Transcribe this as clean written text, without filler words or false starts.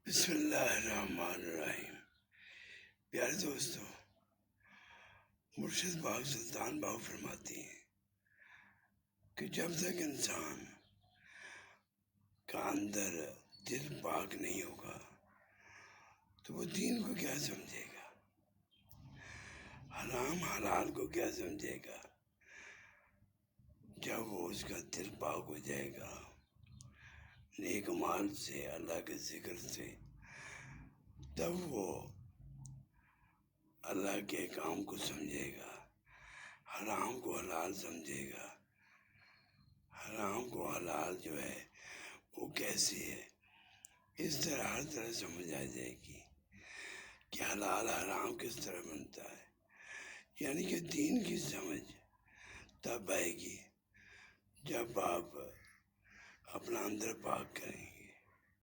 بسم اللہ الرحمن الرحیم۔ پیارے دوستو، مرشد باغ سلطان باؤ فرماتی ہیں کہ جب تک انسان کا اندر دل پاک نہیں ہوگا تو وہ دین کو کیا سمجھے گا، حرام حلال کو کیا سمجھے گا۔ جب وہ اس کا دل پاک ہو جائے گا نیک مال سے، اللہ کے ذکر سے، تب وہ اللہ کے کام کو سمجھے گا، حرام کو حلال سمجھے گا۔ حرام کو حلال جو ہے وہ کیسی ہے، اس طرح ہر طرح سمجھ آ جائے گی کہ حلال حرام کس طرح بنتا ہے، یعنی کہ دین کی سمجھ تب آئے گی جب آپ اپنا اندر پاک کریں۔